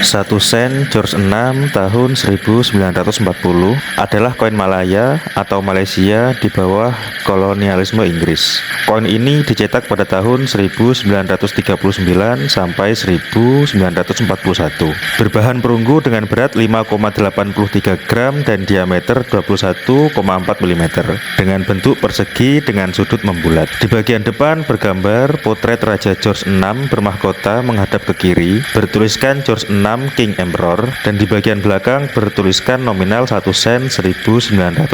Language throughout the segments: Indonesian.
1 sen George 6 tahun 1940 adalah koin Malaya atau Malaysia di bawah kolonialisme Inggris. Koin ini dicetak pada tahun 1939 sampai 1941. Berbahan perunggu dengan berat 5,83 gram dan diameter 21,4 mm dengan bentuk persegi dengan sudut membulat. Di bagian depan bergambar potret Raja George VI bermahkota menghadap ke kiri, bertuliskan George VI King Emperor, dan di bagian belakang bertuliskan nominal 1 sen 1940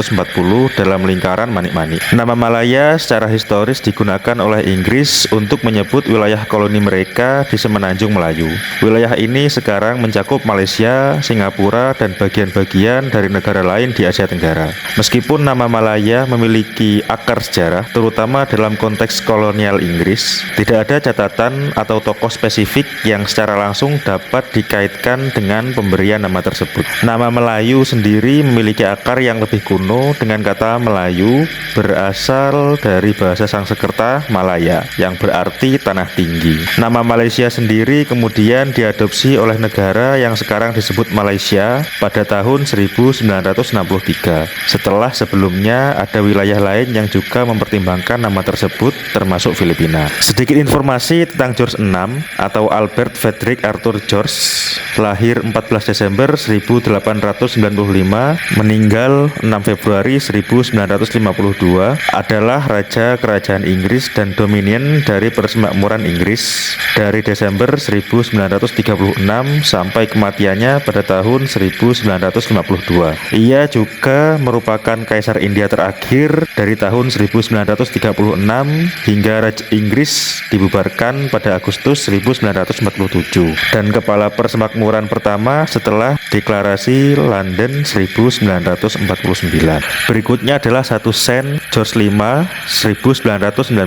dalam lingkaran manik-manik. Nama Malaya secara historis digunakan oleh Inggris untuk menyebut wilayah koloni mereka di Semenanjung Melayu. Wilayah ini sekarang mencakup Malaysia, Singapura, dan bagian-bagian dari negara lain di Asia Tenggara. Meskipun nama Malaya memiliki akar sejarah, terutama dalam konteks kolonial Inggris, tidak ada catatan atau tokoh spesifik yang secara langsung dapat dikaitkan dengan pemberian nama tersebut. Nama Melayu sendiri memiliki akar yang lebih kuno dengan kata Melayu berasal dari bahasa Sanskerta Malaya yang berarti tanah tinggi. Nama Malaysia sendiri kemudian diadopsi oleh negara yang sekarang disebut Malaysia pada tahun 1963 setelah sebelumnya ada wilayah lain yang juga mempertimbangkan nama tersebut termasuk Filipina. Sedikit informasi tentang George VI atau Albert Frederick Arthur George, lahir 14 Desember 1895, meninggal 6 Februari 1952, adalah Raja Kerajaan Inggris dan Dominion dari Persemakmuran Inggris dari Desember 1936 sampai kematiannya pada tahun 1952. Ia juga merupakan Kaisar India terakhir dari tahun 1936 hingga Raja Inggris dibubarkan pada Agustus 1947 dan Kepala Persemakmuran pertama setelah Deklarasi London 1949. Berikutnya adalah 1 sen George V 1919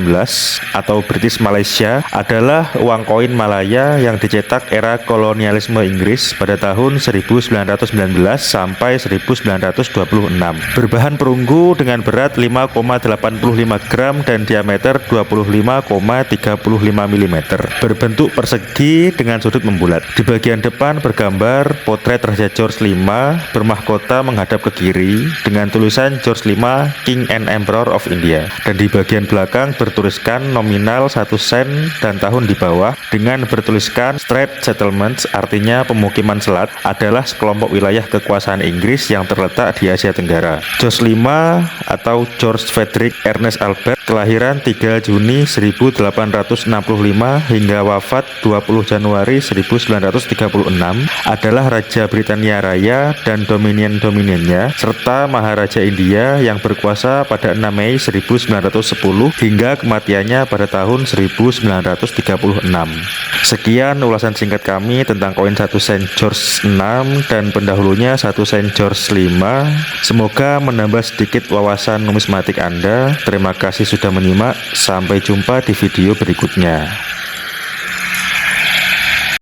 atau British Malaysia, adalah uang koin Malaya yang dicetak era kolonialisme Inggris pada tahun 1919 sampai 1926. Berbahan perunggu dengan berat 5,85 gram dan diameter 25,35 mm. Berbentuk persegi dengan sudut membulat. Di bagian depan bergambar potret Raja George V bermahkota menghadap ke kiri dengan tulisan George V King and Emperor of India, dan di bagian belakang bertuliskan nominal 1 sen dan tahun di bawah dengan bertuliskan Strait Settlements, artinya pemukiman selat, adalah sekelompok wilayah kekuasaan Inggris yang terletak di Asia Tenggara. George V atau George Frederick Ernest Albert, kelahiran 3 Juni 1865 hingga wafat 20 Januari 1936, adalah Raja Britania Raya dan Dominion-Dominionnya serta Maharaja India yang berkuasa pada 6 Mei 1910 hingga kematiannya pada tahun 1936. Sekian ulasan singkat kami tentang koin 1 sen George VI dan pendahulunya 1 sen George V. Semoga menambah sedikit wawasan numismatik Anda. Terima kasih sudah menyimak. Sampai jumpa di video berikutnya.